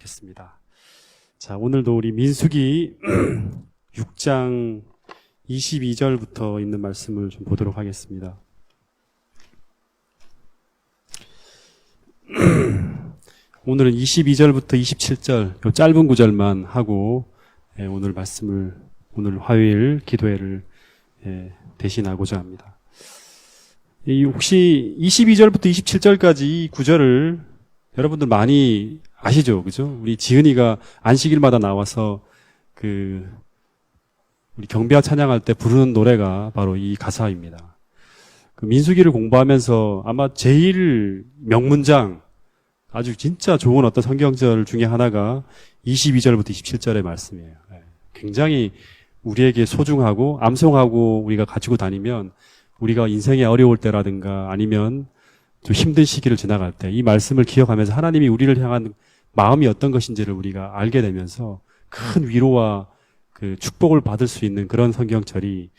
하겠습니다. 자, 오늘도 우리 민수기 6장 22절부터 있는 말씀을 좀 보도록 하겠습니다. 오늘은 22절부터 27절 요 짧은 구절만 하고 오늘 말씀을 오늘 화요일 기도회를 대신하고자 합니다. 혹시 22절부터 27절까지 이 구절을 여러분들 많이 아시죠? 그죠? 우리 지은이가 안식일마다 나와서 우리 경배와 찬양할 때 부르는 노래가 바로 이 가사입니다. 민수기를 공부하면서 아마 제일 명문장, 아주 진짜 좋은 어떤 성경절 중에 하나가 22절부터 27절의 말씀이에요. 굉장히 우리에게 소중하고 암송하고 우리가 가지고 다니면 우리가 인생이 어려울 때라든가 아니면 좀 힘든 시기를 지나갈 때 이 말씀을 기억하면서 하나님이 우리를 향한 마음이 어떤 것인지를 우리가 알게 되면서 큰 위로와 축복을 받을 수 있는 그런 성경절이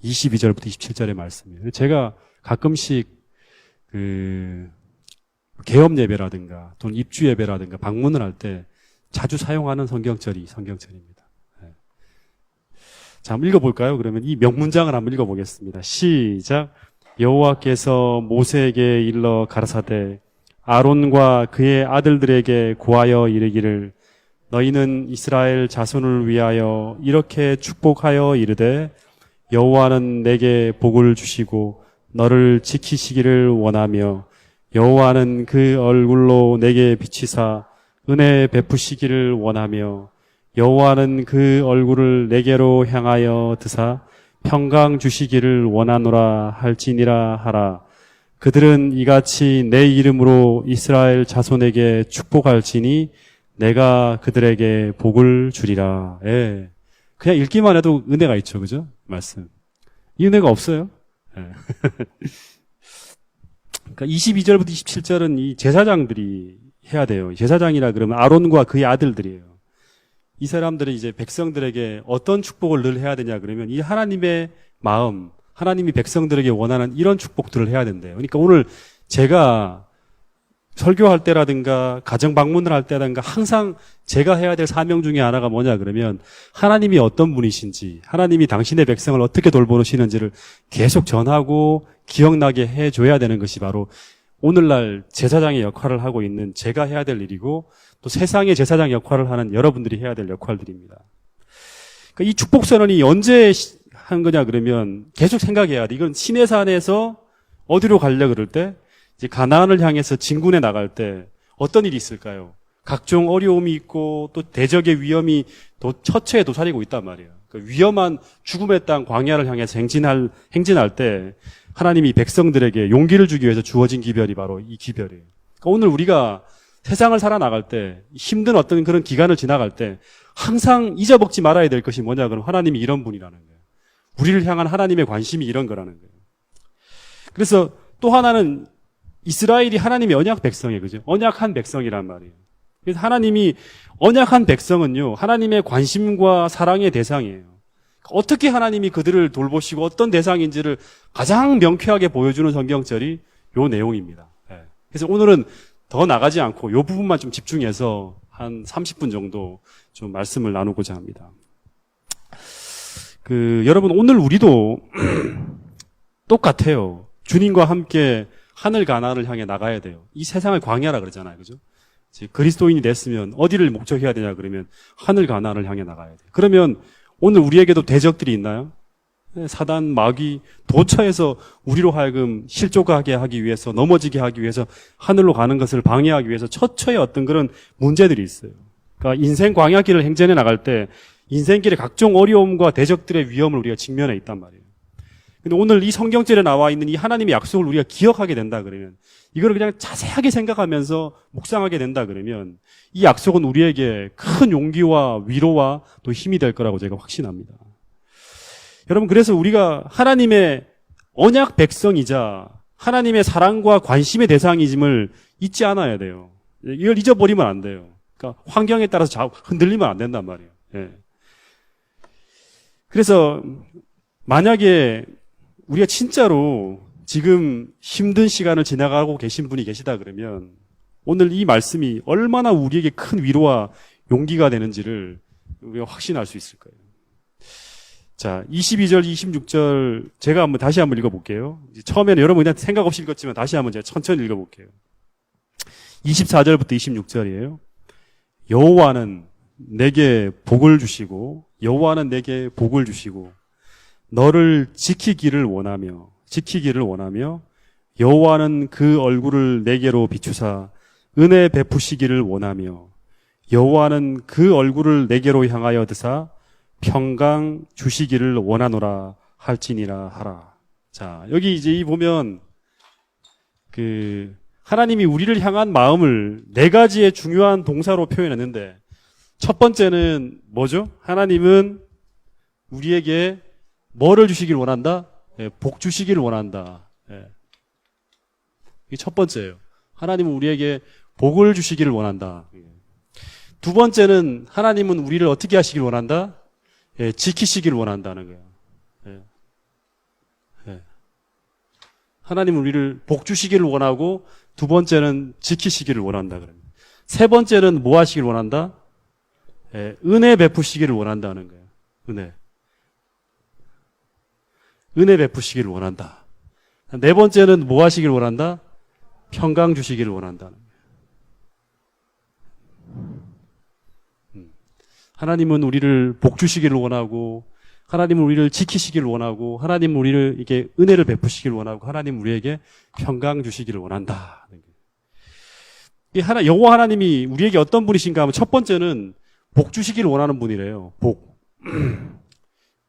22절부터 27절의 말씀이에요. 제가 가끔씩 개업 예배라든가 또는 입주 예배라든가 방문을 할 때 자주 사용하는 성경절입니다. 자, 한번 읽어볼까요? 그러면 이 명문장을 한번 읽어보겠습니다. 시작. 여호와께서 모세에게 일러 가라사대 아론과 그의 아들들에게 고하여 이르기를 너희는 이스라엘 자손을 위하여 이렇게 축복하여 이르되 여호와는 내게 복을 주시고 너를 지키시기를 원하며 여호와는 그 얼굴로 내게 비치사 은혜 베푸시기를 원하며 여호와는 그 얼굴을 내게로 향하여 드사 평강 주시기를 원하노라 할지니라 하라. 그들은 이같이 내 이름으로 이스라엘 자손에게 축복할지니 내가 그들에게 복을 주리라. 예. 그냥 읽기만 해도 은혜가 있죠. 그죠? 말씀. 이 은혜가 없어요? 예. 그러니까 22절부터 27절은 이 제사장들이 해야 돼요. 제사장이라 그러면 아론과 그의 아들들이에요. 이 사람들은 이제 백성들에게 어떤 축복을 늘 해야 되냐 그러면 이 하나님의 마음, 하나님이 백성들에게 원하는 이런 축복들을 해야 된대요. 그러니까 오늘 제가 설교할 때라든가 가정 방문을 할 때라든가 항상 제가 해야 될 사명 중에 하나가 뭐냐 그러면 하나님이 어떤 분이신지, 하나님이 당신의 백성을 어떻게 돌보시는지를 계속 전하고 기억나게 해줘야 되는 것이 바로 오늘날 제사장의 역할을 하고 있는 제가 해야 될 일이고 또 세상의 제사장 역할을 하는 여러분들이 해야 될 역할들입니다. 그러니까 이 축복선언이 언제 한 거냐 그러면 계속 생각해야 돼. 이건 시내산에서 어디로 가려 그럴 때 이제 가나안을 향해서 진군에 나갈 때 어떤 일이 있을까요? 각종 어려움이 있고 또 대적의 위험이 또 처처에 도사리고 있단 말이에요. 그 위험한 죽음의 땅 광야를 향해서 행진할 때 하나님이 백성들에게 용기를 주기 위해서 주어진 기별이 바로 이 기별이에요. 그러니까 오늘 우리가 세상을 살아나갈 때 힘든 어떤 그런 기간을 지나갈 때 항상 잊어먹지 말아야 될 것이 뭐냐 그러면 하나님이 이런 분이라는 거예요. 우리를 향한 하나님의 관심이 이런 거라는 거예요. 그래서 또 하나는 이스라엘이 하나님의 언약 백성이에요. 그죠? 언약한 백성이란 말이에요. 그래서 하나님이 언약한 백성은요, 하나님의 관심과 사랑의 대상이에요. 어떻게 하나님이 그들을 돌보시고 어떤 대상인지를 가장 명쾌하게 보여주는 성경절이 요 내용입니다. 그래서 오늘은 더 나가지 않고 요 부분만 좀 집중해서 한 30분 정도 좀 말씀을 나누고자 합니다. 여러분 오늘 우리도 똑같아요. 주님과 함께 하늘 가나안을 향해 나가야 돼요. 이 세상을 광야라 그러잖아요. 그죠? 그리스도인이 됐으면 어디를 목적해야 되냐 그러면 하늘 가나안을 향해 나가야 돼요. 그러면 오늘 우리에게도 대적들이 있나요? 사단, 마귀, 도처에서 우리로 하여금 실족하게 하기 위해서, 넘어지게 하기 위해서 하늘로 가는 것을 방해하기 위해서 처처에 어떤 그런 문제들이 있어요. 그러니까 인생 광야길을 행전해 나갈 때 인생길에 각종 어려움과 대적들의 위험을 우리가 직면해 있단 말이에요. 근데 오늘 이 성경절에 나와 있는 이 하나님의 약속을 우리가 기억하게 된다 그러면 이걸 그냥 자세하게 생각하면서 묵상하게 된다 그러면 이 약속은 우리에게 큰 용기와 위로와 또 힘이 될 거라고 제가 확신합니다. 여러분 그래서 우리가 하나님의 언약 백성이자 하나님의 사랑과 관심의 대상이즘을 잊지 않아야 돼요. 이걸 잊어버리면 안 돼요. 그러니까 환경에 따라서 흔들리면 안 된단 말이에요. 예. 그래서 만약에 우리가 진짜로 지금 힘든 시간을 지나가고 계신 분이 계시다 그러면 오늘 이 말씀이 얼마나 우리에게 큰 위로와 용기가 되는지를 우리가 확신할 수 있을 거예요. 자, 22절, 26절 제가 다시 한번 읽어볼게요. 처음에는 여러분 그냥 생각 없이 읽었지만 다시 한번 제가 천천히 읽어볼게요. 24절부터 26절이에요. 여호와는 내게 복을 주시고 여호와는 내게 복을 주시고 너를 지키기를 원하며 여호와는 그 얼굴을 내게로 비추사 은혜 베푸시기를 원하며 여호와는 그 얼굴을 내게로 향하여 드사 평강 주시기를 원하노라 할지니라 하라. 자, 여기 이제 이 보면 하나님이 우리를 향한 마음을 네 가지의 중요한 동사로 표현했는데 첫 번째는 뭐죠? 하나님은 우리에게 뭐를 주시길 원한다? 예, 복 주시길 원한다. 예. 이게 첫 번째예요. 하나님은 우리에게 복을 주시기를 원한다. 두 번째는 하나님은 우리를 어떻게 하시길 원한다? 예, 지키시길 원한다는 거예요. 예. 예. 하나님은 우리를 복 주시기를 원하고 두 번째는 지키시기를 원한다. 세 번째는 뭐 하시길 원한다? 예, 은혜 베푸시기를 원한다는 거예요. 은혜 베푸시기를 원한다. 네 번째는 뭐 하시길 원한다? 평강 주시기를 원한다는 거예요. 하나님은 우리를 복 주시기를 원하고 하나님은 우리를 지키시기를 원하고 하나님은 우리를 이렇게 은혜를 베푸시기를 원하고 하나님은 우리에게 평강 주시기를 원한다. 여호와 하나님이 우리에게 어떤 분이신가 하면 첫 번째는 복 주시기를 원하는 분이래요. 복.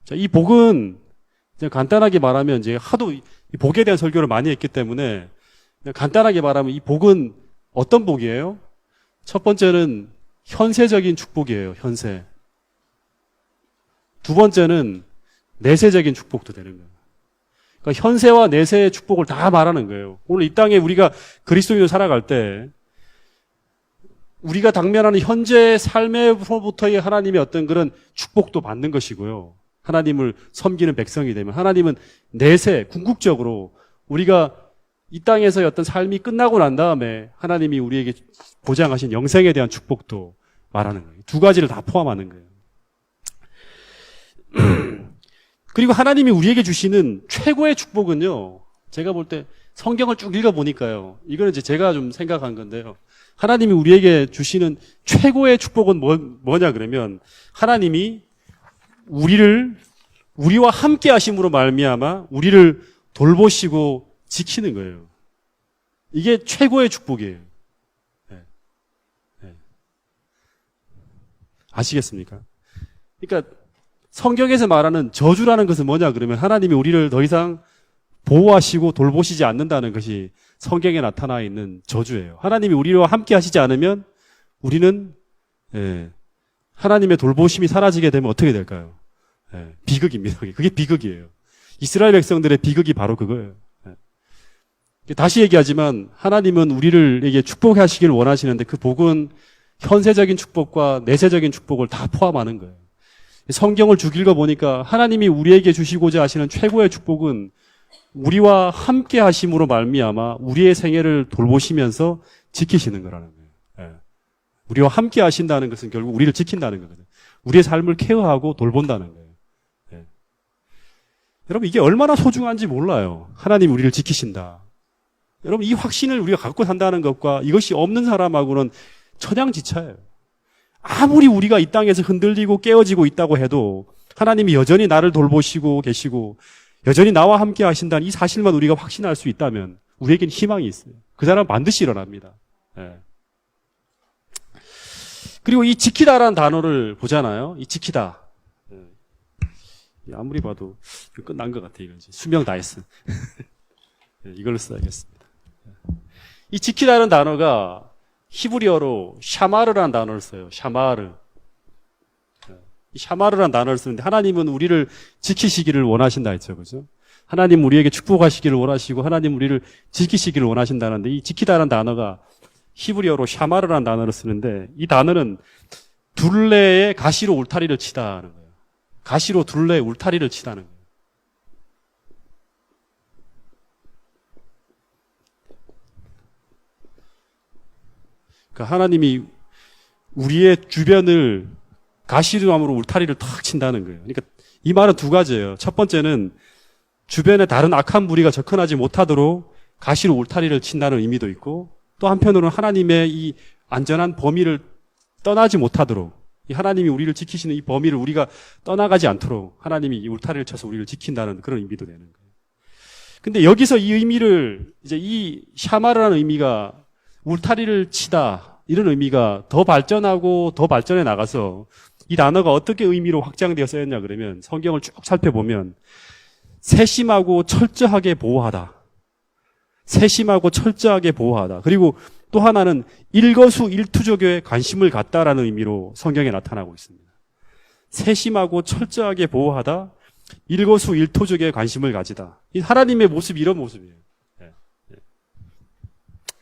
자, 이 복은 그냥 간단하게 말하면 이제 하도 이 복에 대한 설교를 많이 했기 때문에 그냥 간단하게 말하면 이 복은 어떤 복이에요? 첫 번째는 현세적인 축복이에요. 현세. 두 번째는 내세적인 축복도 되는 거예요. 그러니까 현세와 내세의 축복을 다 말하는 거예요. 오늘 이 땅에 우리가 그리스도인으로 살아갈 때 우리가 당면하는 현재 삶에서부터의 하나님의 어떤 그런 축복도 받는 것이고요. 하나님을 섬기는 백성이 되면 하나님은 내세, 궁극적으로 우리가 이 땅에서의 어떤 삶이 끝나고 난 다음에 하나님이 우리에게 보장하신 영생에 대한 축복도 말하는 거예요. 두 가지를 다 포함하는 거예요. 그리고 하나님이 우리에게 주시는 최고의 축복은요, 제가 볼 때 성경을 쭉 읽어보니까요, 이거는 이제 제가 좀 생각한 건데요. 하나님이 우리에게 주시는 최고의 축복은 뭐냐 그러면 하나님이 우리와 함께 하심으로 말미암아 우리를 돌보시고 지키는 거예요. 이게 최고의 축복이에요. 네. 네. 아시겠습니까? 그러니까 성경에서 말하는 저주라는 것은 뭐냐 그러면 하나님이 우리를 더 이상 보호하시고 돌보시지 않는다는 것이 성경에 나타나 있는 저주예요. 하나님이 우리와 함께 하시지 않으면 우리는 하나님의 돌보심이 사라지게 되면 어떻게 될까요? 비극입니다. 그게 비극이에요. 이스라엘 백성들의 비극이 바로 그거예요. 다시 얘기하지만 하나님은 우리를 축복하시길 원하시는데 그 복은 현세적인 축복과 내세적인 축복을 다 포함하는 거예요. 성경을 쭉 읽어보니까 하나님이 우리에게 주시고자 하시는 최고의 축복은 우리와 함께 하심으로 말미암아 우리의 생애를 돌보시면서 지키시는 거라는 거예요. 우리와 함께 하신다는 것은 결국 우리를 지킨다는 거거든요. 우리의 삶을 케어하고 돌본다는 거예요. 여러분, 이게 얼마나 소중한지 몰라요. 하나님이 우리를 지키신다. 여러분, 이 확신을 우리가 갖고 산다는 것과 이것이 없는 사람하고는 천양지차예요. 아무리 우리가 이 땅에서 흔들리고 깨어지고 있다고 해도 하나님이 여전히 나를 돌보시고 계시고 여전히 나와 함께 하신다는 이 사실만 우리가 확신할 수 있다면 우리에겐 희망이 있어요. 그 사람은 반드시 일어납니다. 그리고 이 지키다라는 단어를 보잖아요. 이 지키다. 아무리 봐도 끝난 것 같아요. 이건 수명 다 했어. 이걸로 써야겠습니다. 이 지키다라는 단어가 히브리어로 샤마르라는 단어를 써요. 샤마르. 이 샤마르라는 단어를 쓰는데 하나님은 우리를 지키시기를 원하신다 했죠. 그죠? 하나님 우리에게 축복하시기를 원하시고 하나님 우리를 지키시기를 원하신다는데 이 지키다라는 단어가 히브리어로 샤마르라는 단어를 쓰는데 이 단어는 둘레에 가시로 울타리를 치다는 거예요. 가시로 둘레에 울타리를 치다는 거예요. 그러니까 하나님이 우리의 주변을 가시덤으로 울타리를 탁 친다는 거예요. 그러니까 이 말은 두 가지예요. 첫 번째는 주변에 다른 악한 무리가 접근하지 못하도록 가시로 울타리를 친다는 의미도 있고, 또 한편으로는 하나님의 이 안전한 범위를 떠나지 못하도록, 이 하나님이 우리를 지키시는 이 범위를 우리가 떠나가지 않도록 하나님이 이 울타리를 쳐서 우리를 지킨다는 그런 의미도 되는 거예요. 근데 여기서 이 의미를, 이제 이 샤마르라는 의미가 울타리를 치다, 이런 의미가 더 발전하고 더 발전해 나가서 이 단어가 어떻게 의미로 확장되어 쓰였냐 그러면, 성경을 쭉 살펴보면 세심하고 철저하게 보호하다, 세심하고 철저하게 보호하다, 그리고 또 하나는 일거수일투족에 관심을 갖다라는 의미로 성경에 나타나고 있습니다. 세심하고 철저하게 보호하다, 일거수일투족에 관심을 가지다. 이 하나님의 모습이 이런 모습이에요.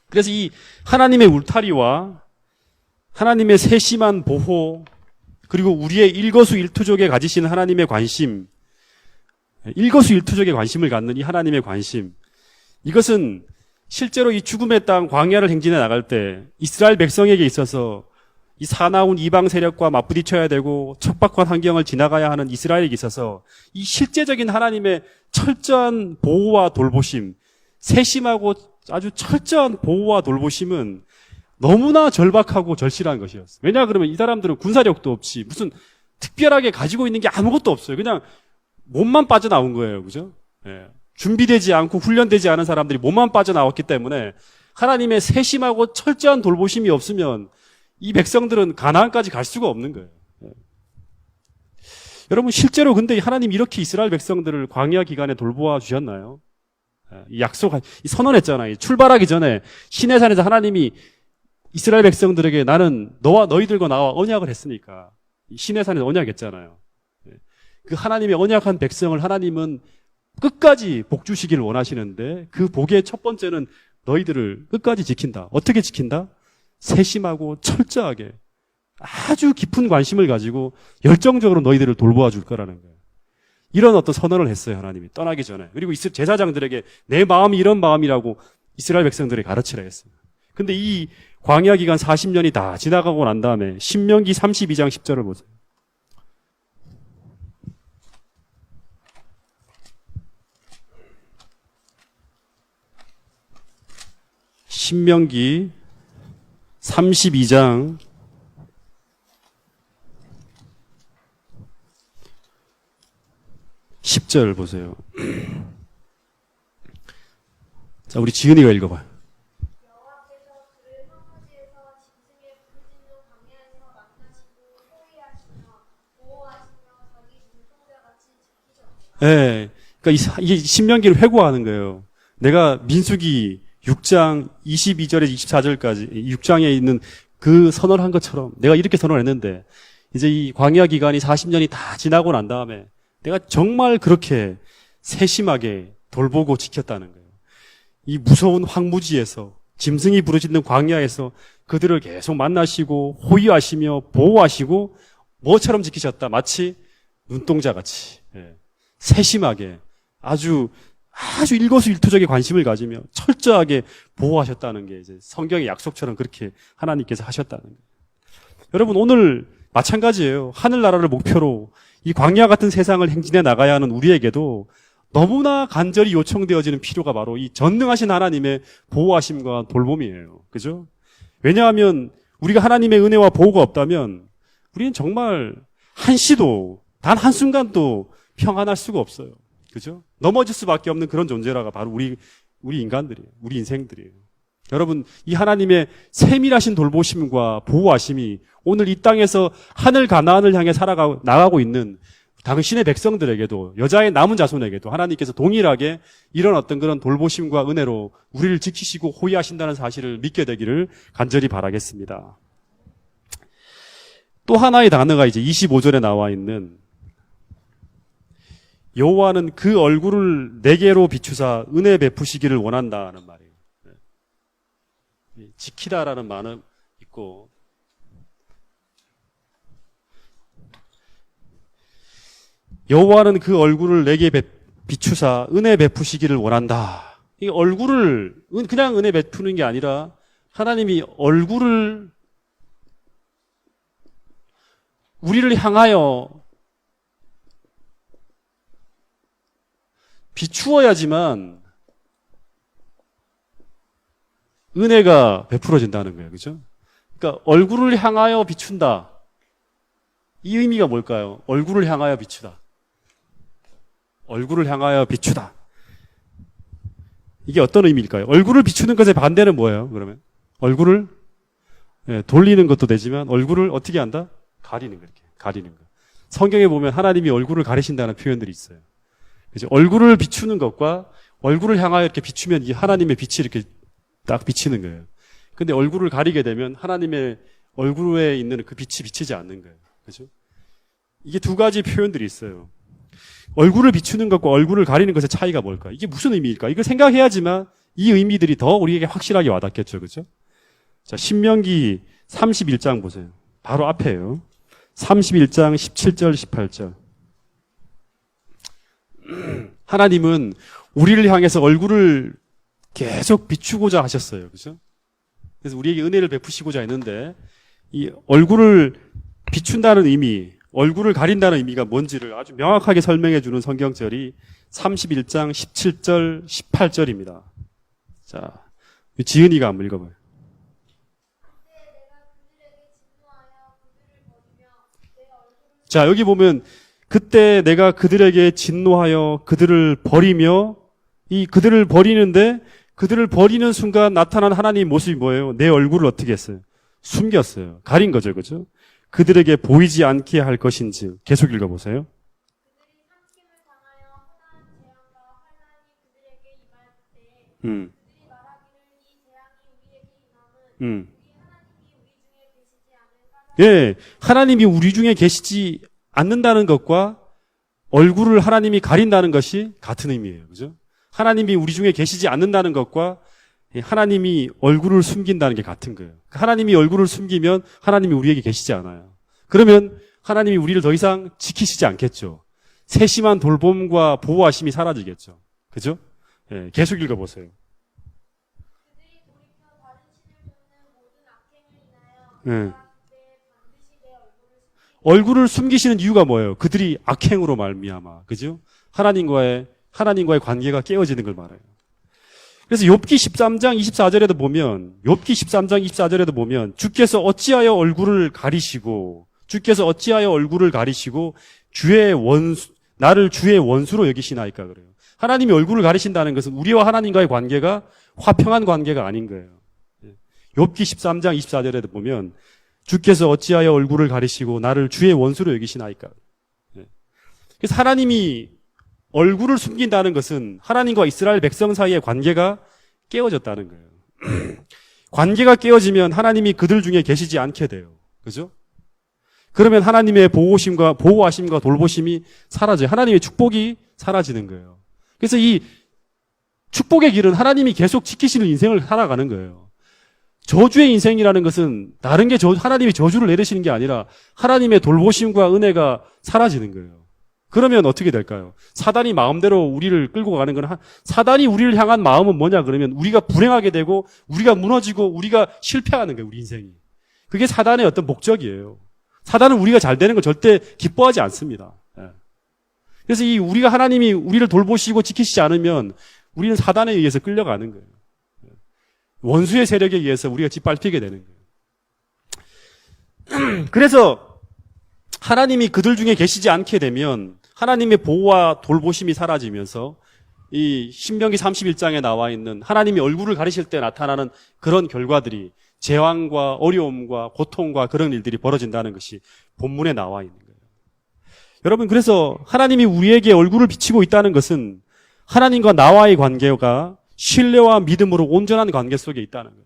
그래서 이 하나님의 울타리와 하나님의 세심한 보호, 그리고 우리의 일거수일투족에 가지시는 하나님의 관심, 일거수일투족에 관심을 갖는 이 하나님의 관심, 이것은 실제로 이 죽음의 땅 광야를 행진해 나갈 때 이스라엘 백성에게 있어서 이 사나운 이방 세력과 맞부딪혀야 되고 척박한 환경을 지나가야 하는 이스라엘에게 있어서 이 실제적인 하나님의 철저한 보호와 돌보심, 세심하고 아주 철저한 보호와 돌보심은 너무나 절박하고 절실한 것이었어요. 왜냐 그러면 이 사람들은 군사력도 없이 무슨 특별하게 가지고 있는 게 아무것도 없어요. 그냥 몸만 빠져나온 거예요. 그죠? 예. 준비되지 않고 훈련되지 않은 사람들이 몸만 빠져나왔기 때문에 하나님의 세심하고 철저한 돌보심이 없으면 이 백성들은 가나안까지 갈 수가 없는 거예요. 예. 여러분 실제로 근데 하나님 이렇게 이스라엘 백성들을 광야 기간에 돌보아 주셨나요? 예. 이 선언했잖아요. 출발하기 전에 시내산에서 하나님이 이스라엘 백성들에게 나는 너와 너희들과 나와 언약을 했으니까 시내산에서 언약했잖아요. 예. 그 하나님의 언약한 백성을 하나님은 끝까지 복 주시기를 원하시는데, 그 복의 첫 번째는 너희들을 끝까지 지킨다. 어떻게 지킨다? 세심하고 철저하게 아주 깊은 관심을 가지고 열정적으로 너희들을 돌보아 줄 거라는 거예요. 이런 어떤 선언을 했어요, 하나님이 떠나기 전에. 그리고 제사장들에게 내 마음이 이런 마음이라고 이스라엘 백성들에게 가르치라 했어요. 근데 이 광야 기간 40년이 다 지나가고 난 다음에 신명기 32장 10절을 보세요. 신명기 32장 10절 보세요. 자, 우리 지은이가 읽어봐요. 여호와께서 그를 황무지에서 짐승의 부르짖는 광야에서 만나시고 호위하시며 보호하시며 자기 눈동자같이 지키셨다. 예. 그러니까 이게 신명기를 회고하는 거예요. 내가 민수기 6장 22절에서 24절까지 6장에 있는 그 선언을 한 것처럼 내가 이렇게 선언을 했는데, 이제 이 광야 기간이 40년이 다 지나고 난 다음에 내가 정말 그렇게 세심하게 돌보고 지켰다는 거예요. 이 무서운 황무지에서, 짐승이 부르짖는 광야에서 그들을 계속 만나시고 호위하시며 보호하시고 뭐처럼 지키셨다. 마치 눈동자같이, 예. 세심하게 아주 일거수일투족에 관심을 가지며 철저하게 보호하셨다는 게 이제 성경의 약속처럼 그렇게 하나님께서 하셨다는 거예요. 여러분 오늘 마찬가지예요. 하늘나라를 목표로 이 광야 같은 세상을 행진해 나가야 하는 우리에게도 너무나 간절히 요청되어지는 필요가 바로 이 전능하신 하나님의 보호하심과 돌봄이에요. 그죠? 왜냐하면 우리가 하나님의 은혜와 보호가 없다면 우리는 정말 한시도 단 한순간도 평안할 수가 없어요. 그죠? 넘어질 수밖에 없는 그런 존재라가 바로 우리 인간들이에요. 우리 인생들이에요. 여러분, 이 하나님의 세밀하신 돌보심과 보호하심이 오늘 이 땅에서 하늘 가나안을 향해 나가고 있는 당신의 백성들에게도, 여자의 남은 자손에게도 하나님께서 동일하게 이런 어떤 그런 돌보심과 은혜로 우리를 지키시고 호위하신다는 사실을 믿게 되기를 간절히 바라겠습니다. 또 하나의 단어가 이제 25절에 나와 있는, 여호와는 그 얼굴을 내게로 비추사 은혜 베푸시기를 원한다는 말이에요. 지키다라는 말은 있고, 여호와는 그 얼굴을 내게 비추사 은혜 베푸시기를 원한다. 이 얼굴을 그냥 은혜 베푸는 게 아니라 하나님이 얼굴을 우리를 향하여 비추어야지만 은혜가 베풀어진다는 거예요. 그죠? 그러니까 얼굴을 향하여 비춘다. 이 의미가 뭘까요? 얼굴을 향하여 비추다. 얼굴을 향하여 비추다. 이게 어떤 의미일까요? 얼굴을 비추는 것의 반대는 뭐예요? 그러면 얼굴을 돌리는 것도 되지만 얼굴을 어떻게 한다? 가리는 거, 이렇게 가리는 거. 성경에 보면 하나님이 얼굴을 가리신다는 표현들이 있어요. 그죠? 얼굴을 비추는 것과 얼굴을 향하여 이렇게 비추면 이 하나님의 빛이 이렇게 딱 비치는 거예요. 근데 얼굴을 가리게 되면 하나님의 얼굴에 있는 그 빛이 비치지 않는 거예요. 그죠? 이게 두 가지 표현들이 있어요. 얼굴을 비추는 것과 얼굴을 가리는 것의 차이가 뭘까? 이게 무슨 의미일까? 이걸 생각해야지만 이 의미들이 더 우리에게 확실하게 와닿겠죠. 그죠? 자, 신명기 31장 보세요. 바로 앞에요. 31장 17절, 18절. 하나님은 우리를 향해서 얼굴을 계속 비추고자 하셨어요. 그죠? 그래서 우리에게 은혜를 베푸시고자 했는데, 이 얼굴을 비춘다는 의미, 얼굴을 가린다는 의미가 뭔지를 아주 명확하게 설명해 주는 성경절이 31장 17절, 18절입니다. 자, 지은이가 한번 읽어봐요. 자, 여기 보면 그때 내가 그들에게 진노하여 그들을 버리며 이 그들을 버리는데 그들을 버리는 순간 나타난 하나님의 모습이 뭐예요? 내 얼굴을 어떻게 했어요? 숨겼어요. 가린 거죠. 그죠? 그들에게 보이지 않게 할 것인지 계속 읽어보세요. 그들이 삼킴을 당하여 허다한 재앙과 환난이 그들에게 임할 때 그들이 말하기를 이 재앙이 우리에게 임함은 우리 하나님이 우리 중에 계시지 않을까? 예, 하나님이 우리 중에 계시지 않는다는 것과 얼굴을 하나님이 가린다는 것이 같은 의미예요. 그죠? 하나님이 우리 중에 계시지 않는다는 것과 하나님이 얼굴을 숨긴다는 게 같은 거예요. 하나님이 얼굴을 숨기면 하나님이 우리에게 계시지 않아요. 그러면 하나님이 우리를 더 이상 지키시지 않겠죠. 세심한 돌봄과 보호하심이 사라지겠죠. 그죠? 예, 계속 읽어보세요. 그들이 돌이켜 다른 신을 쫓는 모든 악행을 인하여 예. 얼굴을 숨기시는 이유가 뭐예요? 그들이 악행으로 말미암아, 그죠? 하나님과의 관계가 깨어지는 걸 말해요. 그래서 욥기 13장 24절에도 보면, 욥기 13장 24절에도 보면, 주께서 어찌하여 얼굴을 가리시고, 나를 주의 원수로 여기시나이까 그래요. 하나님이 얼굴을 가리신다는 것은 우리와 하나님과의 관계가 화평한 관계가 아닌 거예요. 욥기 13장 24절에도 보면, 주께서 어찌하여 얼굴을 가리시고 나를 주의 원수로 여기시나이까. 그래서 하나님이 얼굴을 숨긴다는 것은 하나님과 이스라엘 백성 사이의 관계가 깨어졌다는 거예요. 관계가 깨어지면 하나님이 그들 중에 계시지 않게 돼요. 그죠? 그러면 하나님의 보호하심과 돌보심이 사라져요. 하나님의 축복이 사라지는 거예요. 그래서 이 축복의 길은 하나님이 계속 지키시는 인생을 살아가는 거예요. 저주의 인생이라는 것은 다른 게 하나님이 저주를 내리시는 게 아니라 하나님의 돌보심과 은혜가 사라지는 거예요. 그러면 어떻게 될까요? 사단이 마음대로 우리를 끌고 가는 건 사단이 우리를 향한 마음은 뭐냐 그러면 우리가 불행하게 되고 우리가 무너지고 우리가 실패하는 거예요. 우리 인생이. 그게 사단의 어떤 목적이에요. 사단은 우리가 잘 되는 걸 절대 기뻐하지 않습니다. 그래서 우리가 하나님이 우리를 돌보시고 지키시지 않으면 우리는 사단에 의해서 끌려가는 거예요. 원수의 세력에 의해서 우리가 짓밟히게 되는 거예요. 그래서 하나님이 그들 중에 계시지 않게 되면 하나님의 보호와 돌보심이 사라지면서 이 신명기 31장에 나와 있는 하나님이 얼굴을 가리실 때 나타나는 그런 결과들이 재앙과 어려움과 고통과 그런 일들이 벌어진다는 것이 본문에 나와 있는 거예요. 여러분, 그래서 하나님이 우리에게 얼굴을 비치고 있다는 것은 하나님과 나와의 관계가 신뢰와 믿음으로 온전한 관계 속에 있다는 거예요.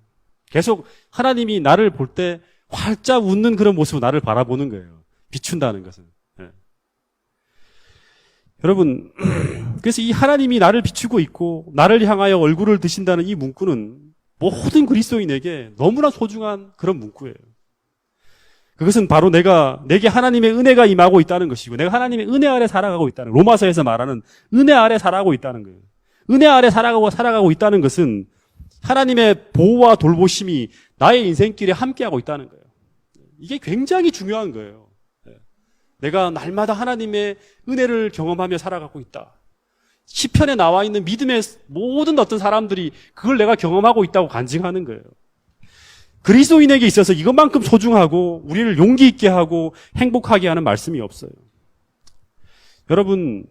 계속 하나님이 나를 볼 때 활짝 웃는 그런 모습으로 나를 바라보는 거예요. 비춘다는 것은. 여러분, 그래서 이 하나님이 나를 비추고 있고 나를 향하여 얼굴을 드신다는 이 문구는 모든 그리스도인에게 너무나 소중한 그런 문구예요. 그것은 바로 내게 하나님의 은혜가 임하고 있다는 것이고 내가 하나님의 은혜 아래 살아가고 있다는, 로마서에서 말하는 은혜 아래 살아가고 있다는 거예요. 은혜 아래 살아가고 있다는 것은 하나님의 보호와 돌보심이 나의 인생길에 함께하고 있다는 거예요. 이게 굉장히 중요한 거예요. 내가 날마다 하나님의 은혜를 경험하며 살아가고 있다. 시편에 나와 있는 믿음의 모든 어떤 사람들이 그걸 내가 경험하고 있다고 간증하는 거예요. 그리스도인에게 있어서 이것만큼 소중하고 우리를 용기 있게 하고 행복하게 하는 말씀이 없어요. 여러분,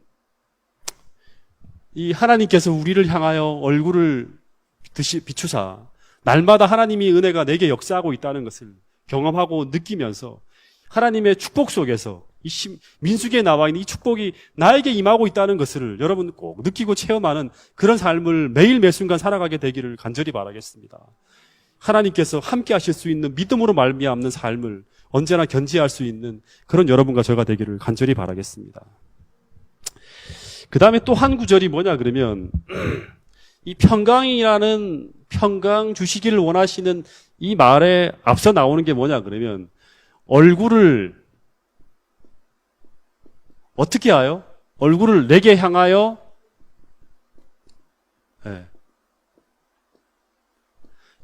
이 하나님께서 우리를 향하여 얼굴을 비추사 날마다 하나님의 은혜가 내게 역사하고 있다는 것을 경험하고 느끼면서 하나님의 축복 속에서 이 민수기에 나와 있는 이 축복이 나에게 임하고 있다는 것을 여러분 꼭 느끼고 체험하는 그런 삶을 매일 매순간 살아가게 되기를 간절히 바라겠습니다. 하나님께서 함께 하실 수 있는 믿음으로 말미암는 삶을 언제나 견지할 수 있는 그런 여러분과 저가 되기를 간절히 바라겠습니다. 그 다음에 또 한 구절이 뭐냐 그러면 이 평강 주시기를 원하시는 이 말에 앞서 나오는 게 뭐냐 그러면 얼굴을 어떻게 하여? 얼굴을 내게 향하여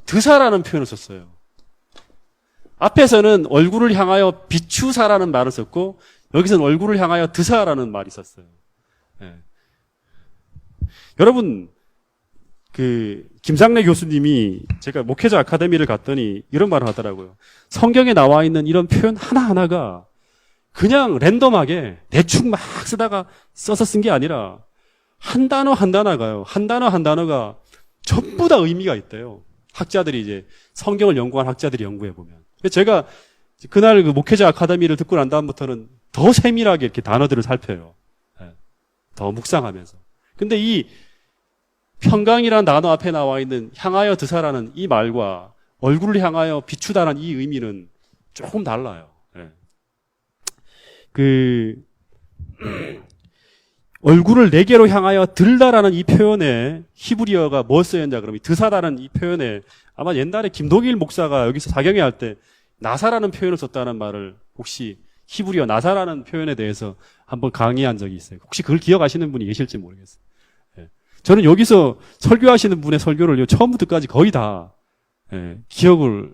드사라는 표현을 썼어요. 앞에서는 얼굴을 향하여 비추사라는 말을 썼고 여기서는 얼굴을 향하여 드사라는 말이 썼어요. 여러분 김상래 교수님이 제가 목회자 아카데미를 갔더니 이런 말을 하더라고요. 성경에 나와 있는 이런 표현 하나하나가 그냥 랜덤하게 대충 막 쓰다가 써서 쓴 게 아니라 한 단어 한 단어가요. 한 단어 한 단어가 전부 다 의미가 있대요. 학자들이 이제 성경을 연구한 학자들이 연구해 보면. 제가 그날 그 목회자 아카데미를 듣고 난 다음부터는 더 세밀하게 이렇게 단어들을 살펴요. 더 묵상하면서. 근데 이 평강이라는 단어 앞에 나와 있는 향하여 드사라는 이 말과 얼굴을 향하여 비추다라는 이 의미는 조금 달라요. 얼굴을 내게로 향하여 들다라는 이 표현에 히브리어가 뭐 쓰였냐 그러면 드사다라는 이 표현에 아마 옛날에 김동일 목사가 여기서 사경회 할 때 나사라는 표현을 썼다는 말을 혹시 히브리어 나사라는 표현에 대해서 한번 강의한 적이 있어요. 혹시 그걸 기억하시는 분이 계실지 모르겠어요. 저는 여기서 설교하시는 분의 설교를 처음부터 끝까지 거의 다 기억을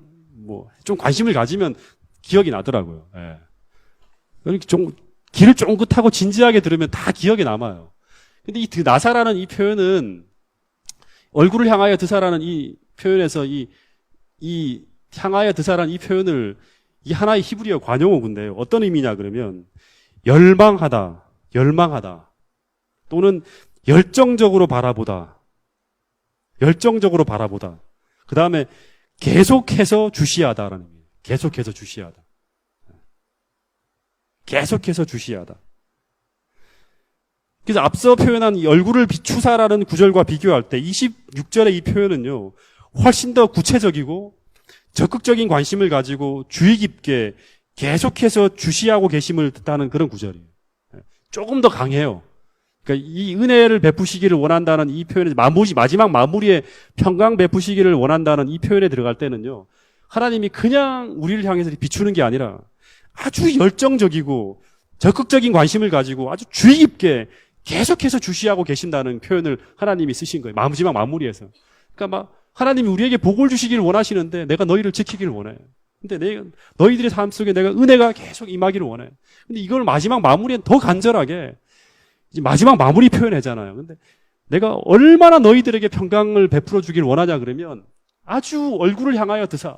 좀 관심을 가지면 기억이 나더라고요. 이렇게 좀 귀를 쫑긋하고 진지하게 들으면 다 기억에 남아요. 근데 이 나사라는 이 표현은 얼굴을 향하여 드사라는 이 표현에서 이 향하여 드사라는 이 표현을 이 하나의 히브리어 관용어인데요. 어떤 의미냐 그러면 열망하다 또는 열정적으로 바라보다. 그 다음에 계속해서 주시하다라는 의미예요. 계속해서 주시하다. 그래서 앞서 표현한 이 얼굴을 비추사라는 구절과 비교할 때 26절의 이 표현은요, 훨씬 더 구체적이고 적극적인 관심을 가지고 주의 깊게 계속해서 주시하고 계심을 뜻하는 그런 구절이에요. 조금 더 강해요. 그러니까 이 은혜를 베푸시기를 원한다는 이 표현에 마지막 마무리에 평강 베푸시기를 원한다는 이 표현에 들어갈 때는요, 하나님이 그냥 우리를 향해서 비추는 게 아니라 아주 열정적이고 적극적인 관심을 가지고 아주 주의 깊게 계속해서 주시하고 계신다는 표현을 하나님이 쓰신 거예요. 마지막 마무리에서. 그러니까 하나님이 우리에게 복을 주시기를 원하시는데 내가 너희를 지키기를 원해. 근데 너희들의 삶 속에 내가 은혜가 계속 임하기를 원해. 근데 이걸 마지막 마무리엔 더 간절하게 이제 마지막 마무리 표현하잖아요. 근데 내가 얼마나 너희들에게 평강을 베풀어 주기를 원하냐 그러면 아주 얼굴을 향하여 드사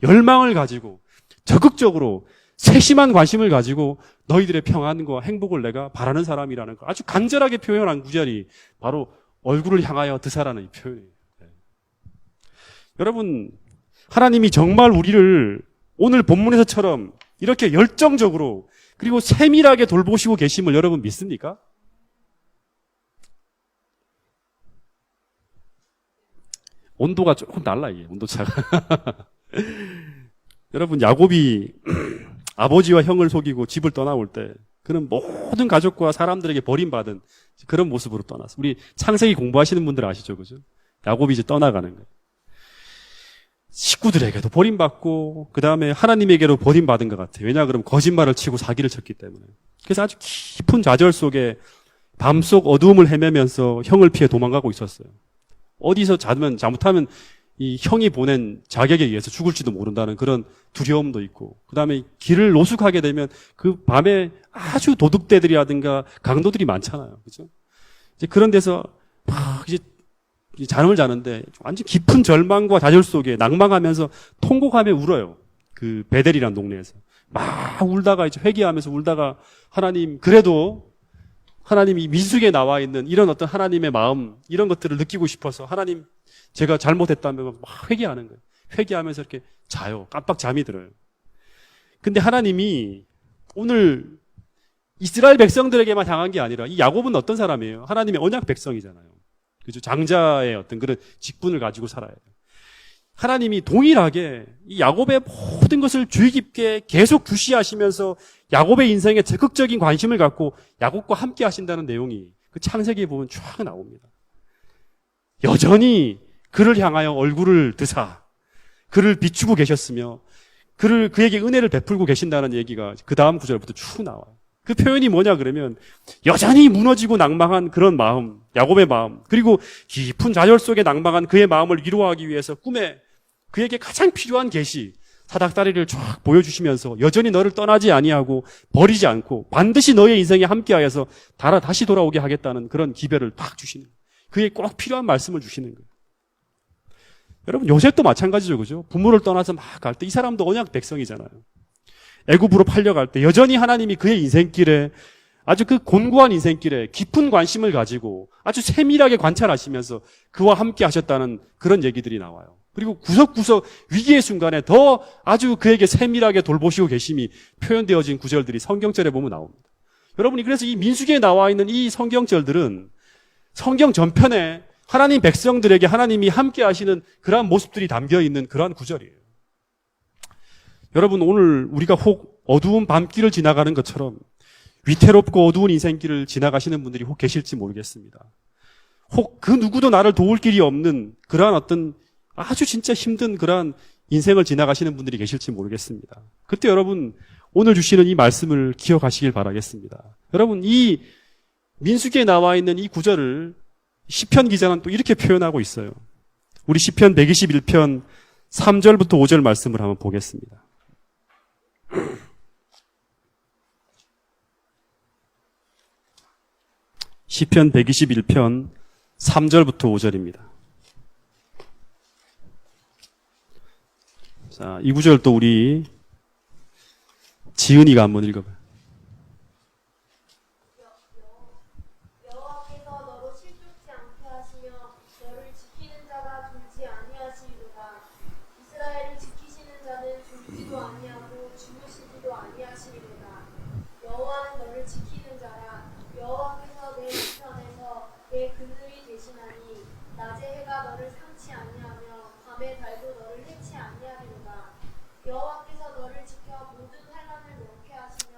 열망을 가지고 적극적으로 세심한 관심을 가지고 너희들의 평안과 행복을 내가 바라는 사람이라는 거 아주 간절하게 표현한 구절이 바로 얼굴을 향하여 드사라는 이 표현이에요. 여러분, 하나님이 정말 우리를 오늘 본문에서처럼 이렇게 열정적으로 그리고 세밀하게 돌보시고 계심을 여러분 믿습니까? 온도가 조금 달라, 이게 온도차가. 여러분, 야곱이 아버지와 형을 속이고 집을 떠나올 때 그는 모든 가족과 사람들에게 버림받은 그런 모습으로 떠났어. 우리 창세기 공부하시는 분들 아시죠? 그죠? 야곱이 이제 떠나가는 거예요. 식구들에게도 버림받고 그 다음에 하나님에게도 버림받은 것 같아요. 왜냐 그러면 거짓말을 치고 사기를 쳤기 때문에. 그래서 아주 깊은 좌절 속에 밤속 어두움을 헤매면서 형을 피해 도망가고 있었어요. 어디서 잘못하면 이 형이 보낸 자객에 의해서 죽을지도 모른다는 그런 두려움도 있고, 그 다음에 길을 노숙하게 되면 그 밤에 아주 도둑대들이라든가 강도들이 많잖아요. 그죠? 이제 그런 데서 막 이제 잠을 자는데 완전 깊은 절망과 좌절 속에 낭망하면서 통곡하며 울어요. 그 베델이라는 동네에서. 막 울다가 이제 회개하면서 울다가 하나님, 그래도 하나님이 민수기에 나와 있는 이런 어떤 하나님의 마음, 이런 것들을 느끼고 싶어서 하나님, 제가 잘못했다면 막 회개하는 거예요. 회개하면서 이렇게 자요. 깜빡 잠이 들어요. 근데 하나님이 오늘 이스라엘 백성들에게만 향한 게 아니라 이 야곱은 어떤 사람이에요? 하나님의 언약 백성이잖아요. 그죠? 장자의 어떤 그런 직분을 가지고 살아야 돼요. 하나님이 동일하게 이 야곱의 모든 것을 주의 깊게 계속 주시하시면서 야곱의 인생에 적극적인 관심을 갖고 야곱과 함께 하신다는 내용이 그 창세기에 보면 쫙 나옵니다. 여전히 그를 향하여 얼굴을 드사 그를 비추고 계셨으며 그에게 은혜를 베풀고 계신다는 얘기가 그 다음 구절부터 쭉 나와요. 그 표현이 뭐냐 그러면 여전히 무너지고 낭망한 그런 마음, 야곱의 마음, 그리고 깊은 좌절 속에 낭망한 그의 마음을 위로하기 위해서 꿈에 그에게 가장 필요한 계시, 사닥다리를 쫙 보여주시면서 여전히 너를 떠나지 아니하고 버리지 않고 반드시 너의 인생에 함께하여서 다시 돌아오게 하겠다는 그런 기별을 딱 주시는 거예요. 그에 꼭 필요한 말씀을 주시는 거예요. 여러분, 요셉도 마찬가지죠. 그죠? 부모를 떠나서 막 갈 때 이 사람도 언약 백성이잖아요. 애굽으로 팔려갈 때 여전히 하나님이 그의 인생길에 아주 그 곤고한 인생길에 깊은 관심을 가지고 아주 세밀하게 관찰하시면서 그와 함께 하셨다는 그런 얘기들이 나와요. 그리고 구석구석 위기의 순간에 더 아주 그에게 세밀하게 돌보시고 계심이 표현되어진 구절들이 성경절에 보면 나옵니다. 여러분이 그래서 이 민수기에 나와 있는 이 성경절들은 성경 전편에 하나님 백성들에게 하나님이 함께 하시는 그러한 모습들이 담겨 있는 그러한 구절이에요. 여러분, 오늘 우리가 혹 어두운 밤길을 지나가는 것처럼 위태롭고 어두운 인생길을 지나가시는 분들이 혹 계실지 모르겠습니다. 혹 그 누구도 나를 도울 길이 없는 그러한 어떤 아주 진짜 힘든 그러한 인생을 지나가시는 분들이 계실지 모르겠습니다. 그때 여러분, 오늘 주시는 이 말씀을 기억하시길 바라겠습니다. 여러분, 이 민수기에 나와 있는 이 구절을 시편 기자는 또 이렇게 표현하고 있어요. 우리 시편 121편 3절부터 5절 말씀을 한번 보겠습니다. 시편 121편 3절부터 5절입니다. 자, 이 구절 또 우리 지은이가 한번 읽어봐요. 여호와께서 너로 실족지 않게 하시며 너를 지키는 자가 졸지 아니하시리로다. 이스라엘을 지키시는 자는 졸지도 아니하고 주무시지도 아니하시리로다. 여호와는 너를 지키는 자라. 여호와께서 내 우편에서 내 그늘이 되시나니 낮에 해가 너를 상치 아니하며 밤에 달도 너를 해치 아니하리로다. 여호와께서 너를 지켜 모든 환난을 면케 하시며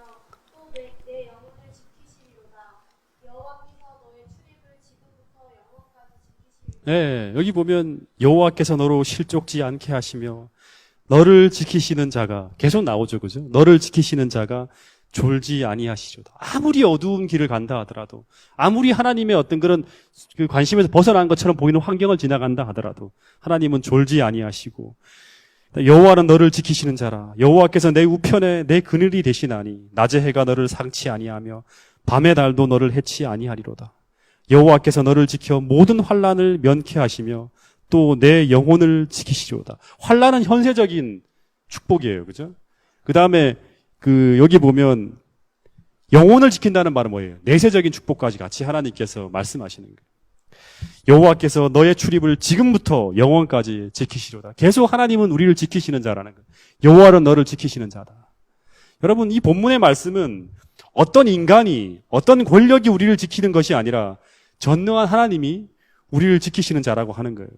또 내 영혼을 지키시리로다. 여호와께서 너의 출입을 지금부터 영원까지 지키시리로다. 네, 여기 보면 여호와께서 너로 실족지 않게 하시며 너를 지키시는 자가 계속 나오죠. 그죠? 너를 지키시는 자가 졸지 아니하시리로다. 아무리 어두운 길을 간다 하더라도, 아무리 하나님의 어떤 그런 그 관심에서 벗어난 것처럼 보이는 환경을 지나간다 하더라도 하나님은 졸지 아니하시고 여호와는 너를 지키시는 자라. 여호와께서 내 우편에 내 그늘이 되시나니 낮에 해가 너를 상치 아니하며 밤의 달도 너를 해치 아니하리로다. 여호와께서 너를 지켜 모든 환난을 면케하시며 또 내 영혼을 지키시리로다. 환난은 현세적인 축복이에요. 그죠? 그 다음에 여기 보면 영혼을 지킨다는 말은 뭐예요? 내세적인 축복까지 같이 하나님께서 말씀하시는 거예요. 여호와께서 너의 출입을 지금부터 영원까지 지키시리로다. 계속 하나님은 우리를 지키시는 자라는 거예요. 여호와는 너를 지키시는 자다. 여러분, 이 본문의 말씀은 어떤 인간이, 어떤 권력이 우리를 지키는 것이 아니라 전능한 하나님이 우리를 지키시는 자라고 하는 거예요.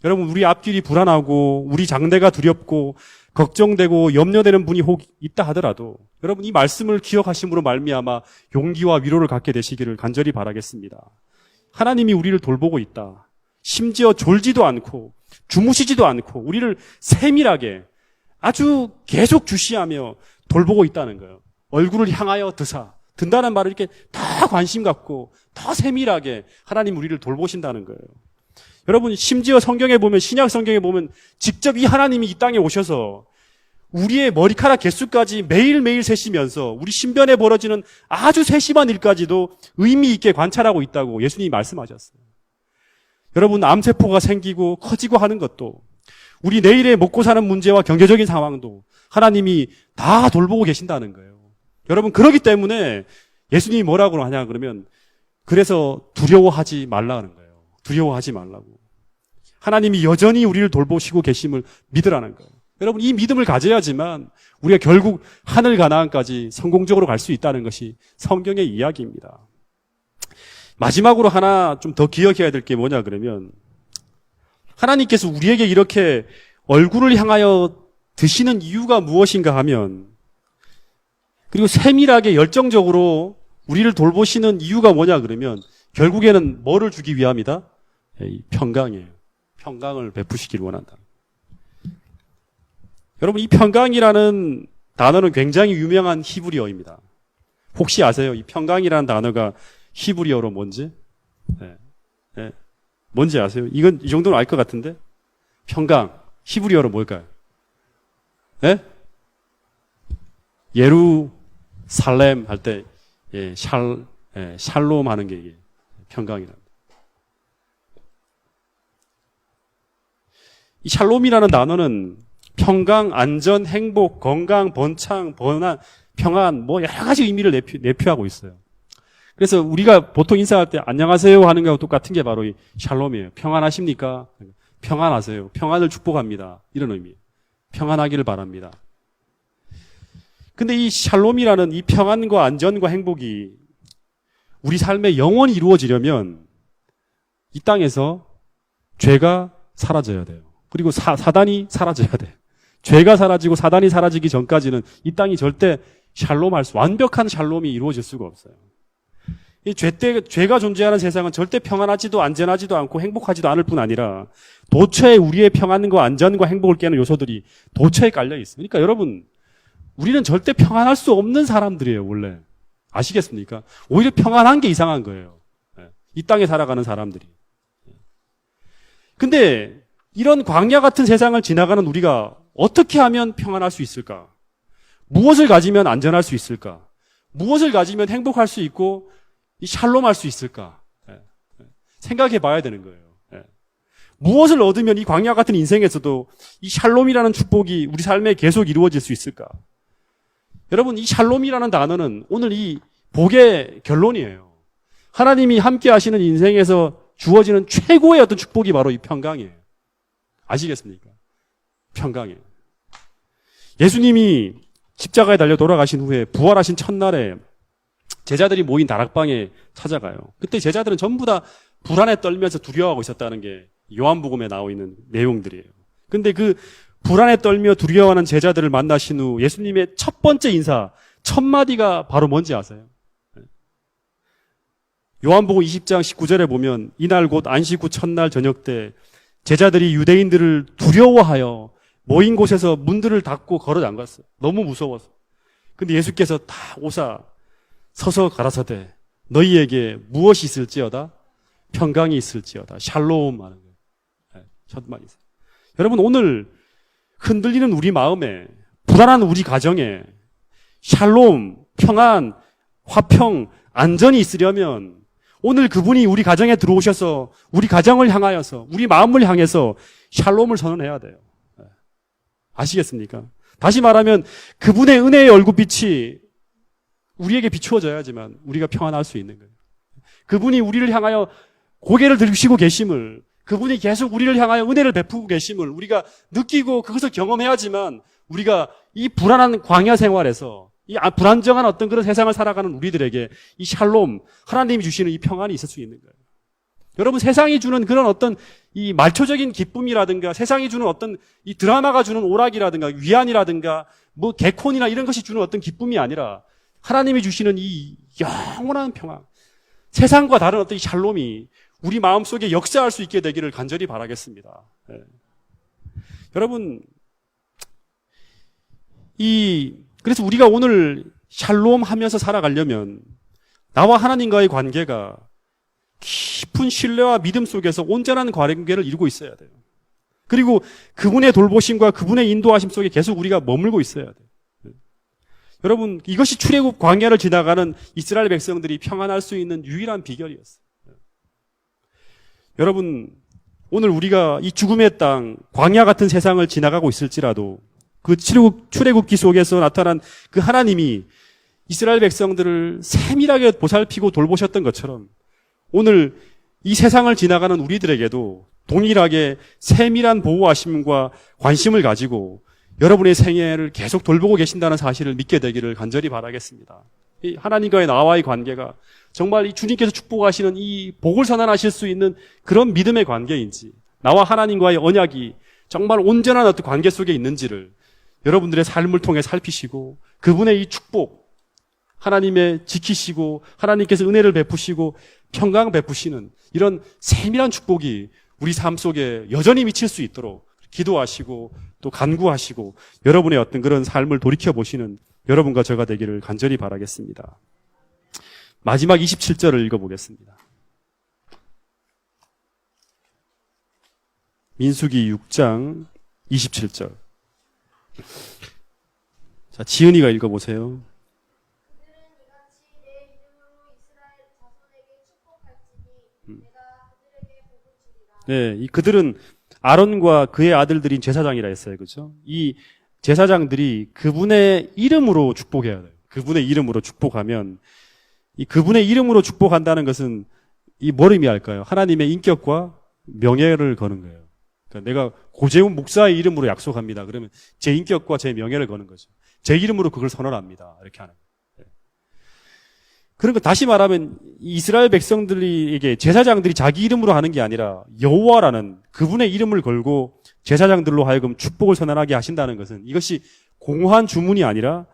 여러분, 우리 앞길이 불안하고 우리 장래가 두렵고 걱정되고 염려되는 분이 혹 있다 하더라도 여러분, 이 말씀을 기억하심으로 말미암아 용기와 위로를 갖게 되시기를 간절히 바라겠습니다. 하나님이 우리를 돌보고 있다. 심지어 졸지도 않고 주무시지도 않고 우리를 세밀하게 아주 계속 주시하며 돌보고 있다는 거예요. 얼굴을 향하여 드사. 든다는 말을 이렇게 더 관심 갖고 더 세밀하게 하나님 우리를 돌보신다는 거예요. 여러분, 심지어 성경에 보면, 신약 성경에 보면 직접 이 하나님이 이 땅에 오셔서 우리의 머리카락 개수까지 매일매일 세시면서 우리 신변에 벌어지는 아주 세심한 일까지도 의미 있게 관찰하고 있다고 예수님이 말씀하셨어요. 여러분, 암세포가 생기고 커지고 하는 것도, 우리 내일의 먹고 사는 문제와 경제적인 상황도 하나님이 다 돌보고 계신다는 거예요. 여러분, 그렇기 때문에 예수님이 뭐라고 하냐 그러면, 그래서 두려워하지 말라는 거예요. 두려워하지 말라고. 하나님이 여전히 우리를 돌보시고 계심을 믿으라는 거예요. 여러분, 이 믿음을 가져야지만 우리가 결국 하늘 가나안까지 성공적으로 갈 수 있다는 것이 성경의 이야기입니다. 마지막으로 하나 좀 더 기억해야 될 게 뭐냐 그러면, 하나님께서 우리에게 이렇게 얼굴을 향하여 드시는 이유가 무엇인가 하면, 그리고 세밀하게 열정적으로 우리를 돌보시는 이유가 뭐냐 그러면, 결국에는 뭐를 주기 위함이다? 평강이에요. 평강을 베푸시길 원한다. 여러분, 이 평강이라는 단어는 굉장히 유명한 히브리어입니다. 혹시 아세요? 이 평강이라는 단어가 히브리어로 뭔지? 네. 뭔지 아세요? 이건 이 정도는 알 것 같은데? 평강, 히브리어로 뭘까요? 네? 예루살렘 할 때, 샬롬 하는 게 이게 평강이랍니다. 이 샬롬이라는 단어는 평강, 안전, 행복, 건강, 번창, 번안, 평안, 뭐 여러 가지 의미를 내표하고 있어요. 그래서 우리가 보통 인사할 때 안녕하세요 하는 거하고 똑같은 게 바로 이 샬롬이에요. 평안하십니까? 평안하세요. 평안을 축복합니다. 이런 의미. 평안하기를 바랍니다. 근데 이 샬롬이라는 이 평안과 안전과 행복이 우리 삶에 영원히 이루어지려면 이 땅에서 죄가 사라져야 돼요. 그리고 사단이 사라져야 돼요. 죄가 사라지고 사단이 사라지기 전까지는 이 땅이 절대 완벽한 샬롬이 이루어질 수가 없어요. 이 죄가 존재하는 세상은 절대 평안하지도 안전하지도 않고 행복하지도 않을 뿐 아니라 도처에 우리의 평안과 안전과 행복을 깨는 요소들이 도처에 깔려 있어요. 그러니까 여러분, 우리는 절대 평안할 수 없는 사람들이에요, 원래. 아시겠습니까? 오히려 평안한 게 이상한 거예요. 이 땅에 살아가는 사람들이. 근데 이런 광야 같은 세상을 지나가는 우리가 어떻게 하면 평안할 수 있을까? 무엇을 가지면 안전할 수 있을까? 무엇을 가지면 행복할 수 있고 이 샬롬할 수 있을까? 생각해 봐야 되는 거예요. 무엇을 얻으면 이 광야 같은 인생에서도 이 샬롬이라는 축복이 우리 삶에 계속 이루어질 수 있을까? 여러분, 이 샬롬이라는 단어는 오늘 이 복의 결론이에요. 하나님이 함께 하시는 인생에서 주어지는 최고의 어떤 축복이 바로 이 평강이에요. 아시겠습니까? 평강이에요. 예수님이 십자가에 달려 돌아가신 후에 부활하신 첫날에 제자들이 모인 다락방에 찾아가요. 그때 제자들은 전부 다 불안에 떨면서 두려워하고 있었다는 게 요한복음에 나와 있는 내용들이에요. 근데 그 불안에 떨며 두려워하는 제자들을 만나신 후 예수님의 첫 번째 인사, 첫 마디가 바로 뭔지 아세요? 요한복음 20장 19절에 보면 이날 곧 안식 후 첫날 저녁 때 제자들이 유대인들을 두려워하여 모인 곳에서 문들을 닫고 걸어 잠갔어요. 너무 무서워서. 근데 예수께서 다 오사 서서 가라사대 너희에게 무엇이 있을지어다? 평강이 있을지어다. 샬롬 하는 거예요. 첫 마디. 여러분, 오늘 흔들리는 우리 마음에, 불안한 우리 가정에 샬롬, 평안, 화평, 안전이 있으려면 오늘 그분이 우리 가정에 들어오셔서 우리 가정을 향하여서 우리 마음을 향해서 샬롬을 선언해야 돼요. 아시겠습니까? 다시 말하면 그분의 은혜의 얼굴빛이 우리에게 비추어져야지만 우리가 평안할 수 있는 거예요. 그분이 우리를 향하여 고개를 들으시고 계심을, 그분이 계속 우리를 향하여 은혜를 베푸고 계심을 우리가 느끼고 그것을 경험해야지만 우리가 이 불안한 광야 생활에서 이 불안정한 어떤 그런 세상을 살아가는 우리들에게 이 샬롬, 하나님이 주시는 이 평안이 있을 수 있는 거예요. 여러분, 세상이 주는 그런 어떤 이 말초적인 기쁨이라든가 세상이 주는 어떤 이 드라마가 주는 오락이라든가 위안이라든가 뭐 개콘이나 이런 것이 주는 어떤 기쁨이 아니라 하나님이 주시는 이 영원한 평안, 세상과 다른 어떤 이 샬롬이 우리 마음속에 역사할 수 있게 되기를 간절히 바라겠습니다. 여러분, 그래서 우리가 오늘 샬롬 하면서 살아가려면 나와 하나님과의 관계가 깊은 신뢰와 믿음 속에서 온전한 관계를 이루고 있어야 돼요. 그리고 그분의 돌보심과 그분의 인도하심 속에 계속 우리가 머물고 있어야 돼요. 여러분, 이것이 출애굽 광야를 지나가는 이스라엘 백성들이 평안할 수 있는 유일한 비결이었어요. 여러분, 오늘 우리가 이 죽음의 땅, 광야 같은 세상을 지나가고 있을지라도 그 출애굽기 속에서 나타난 그 하나님이 이스라엘 백성들을 세밀하게 보살피고 돌보셨던 것처럼 오늘 이 세상을 지나가는 우리들에게도 동일하게 세밀한 보호하심과 관심을 가지고 여러분의 생애를 계속 돌보고 계신다는 사실을 믿게 되기를 간절히 바라겠습니다. 이 하나님과의 나와의 관계가 정말 이 주님께서 축복하시는 이 복을 선언하실 수 있는 그런 믿음의 관계인지, 나와 하나님과의 언약이 정말 온전한 어떤 관계 속에 있는지를 여러분들의 삶을 통해 살피시고 그분의 이 축복, 하나님의 지키시고 하나님께서 은혜를 베푸시고 평강 베푸시는 이런 세밀한 축복이 우리 삶 속에 여전히 미칠 수 있도록 기도하시고 또 간구하시고 여러분의 어떤 그런 삶을 돌이켜보시는 여러분과 저가 되기를 간절히 바라겠습니다. 마지막 27절을 읽어보겠습니다. 민수기 6장 27절. 자, 지은이가 읽어보세요. 그들은 이같이 내 이름으로 이스라엘 자손에게 축복할지니 내가 그들에게 복을 주리라. 네, 이 그들은 아론과 그의 아들들인 제사장이라 했어요. 그렇죠? 이 제사장들이 그분의 이름으로 축복해야 돼요. 그분의 이름으로 축복하면 이 그분의 이름으로 축복한다는 것은 이 뭘 의미할까요? 하나님의 인격과 명예를 거는 거예요. 그러니까 내가 고재훈 목사의 이름으로 약속합니다. 그러면 제 인격과 제 명예를 거는 거죠. 제 이름으로 그걸 선언합니다. 이렇게 하는 거예요. 그러니까 다시 말하면 이스라엘 백성들에게 제사장들이 자기 이름으로 하는 게 아니라 여호와라는 그분의 이름을 걸고 제사장들로 하여금 축복을 선언하게 하신다는 것은 이것이 공허한 주문이 아니라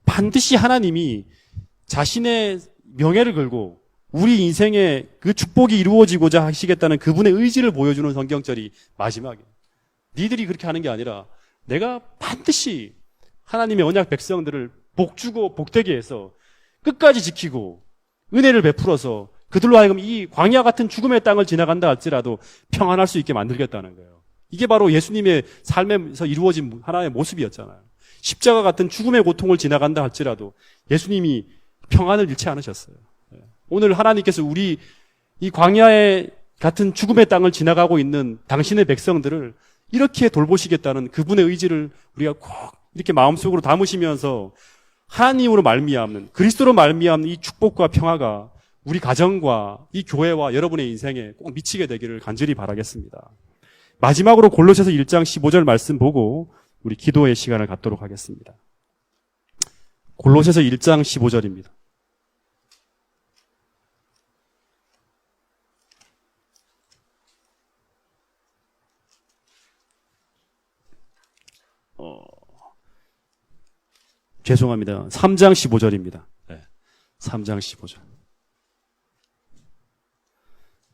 반드시 하나님이 자신의 명예를 걸고 우리 인생에 그 축복이 이루어지고자 하시겠다는 그분의 의지를 보여주는 성경절이 마지막이에요. 니들이 그렇게 하는 게 아니라 내가 반드시 하나님의 언약 백성들을 복주고 복되게 해서 끝까지 지키고 은혜를 베풀어서 그들로 하여금 이 광야 같은 죽음의 땅을 지나간다 할지라도 평안할 수 있게 만들겠다는 거예요. 이게 바로 예수님의 삶에서 이루어진 하나의 모습이었잖아요. 십자가 같은 죽음의 고통을 지나간다 할지라도 예수님이 평안을 잃지 않으셨어요. 오늘 하나님께서 우리 이 광야의 같은 죽음의 땅을 지나가고 있는 당신의 백성들을 이렇게 돌보시겠다는 그분의 의지를 우리가 꼭 이렇게 마음속으로 담으시면서 하나님으로 말미암는 그리스도로 말미암는 이 축복과 평화가 우리 가정과 이 교회와 여러분의 인생에 꼭 미치게 되기를 간절히 바라겠습니다. 마지막으로 골로새서 1장 15절 말씀 보고 우리 기도의 시간을 갖도록 하겠습니다. 골로새서 1장 15절입니다. 죄송합니다. 3장 15절입니다. 네, 3장 15절.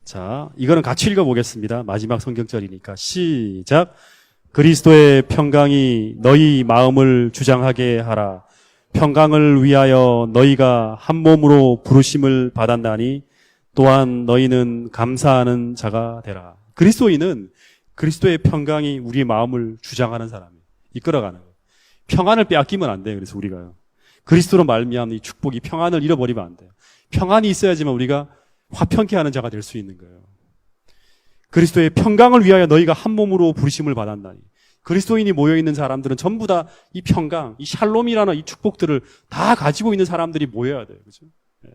자, 이거는 같이 읽어보겠습니다. 마지막 성경절이니까. 시작. 그리스도의 평강이 너희 마음을 주장하게 하라. 평강을 위하여 너희가 한 몸으로 부르심을 받았나니 또한 너희는 감사하는 자가 되라. 그리스도인은 그리스도의 평강이 우리의 마음을 주장하는 사람이에요. 이끌어가는 거예요. 평안을 빼앗기면 안 돼요. 그래서 우리가요. 그리스도로 말미암은 이 축복이 평안을 잃어버리면 안 돼요. 평안이 있어야지만 우리가 화평케 하는 자가 될 수 있는 거예요. 그리스도의 평강을 위하여 너희가 한 몸으로 부르심을 받았나니. 그리스도인이 모여있는 사람들은 전부 다 이 평강, 이 샬롬이라는 이 축복들을 다 가지고 있는 사람들이 모여야 돼요. 그죠? 네.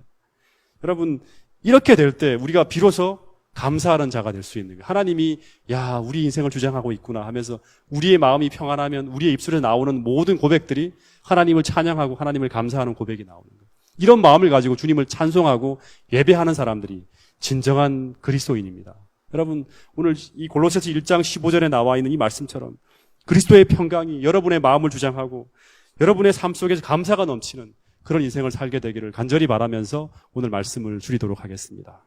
여러분, 이렇게 될 때 우리가 비로소 감사하는 자가 될 수 있는 거예요. 하나님이 야, 우리 인생을 주장하고 있구나 하면서 우리의 마음이 평안하면 우리의 입술에 나오는 모든 고백들이 하나님을 찬양하고 하나님을 감사하는 고백이 나오는 거예요. 이런 마음을 가지고 주님을 찬송하고 예배하는 사람들이 진정한 그리스도인입니다. 여러분, 오늘 이 골로새서 1장 15절에 나와 있는 이 말씀처럼 그리스도의 평강이 여러분의 마음을 주장하고 여러분의 삶 속에서 감사가 넘치는 그런 인생을 살게 되기를 간절히 바라면서 오늘 말씀을 줄이도록 하겠습니다.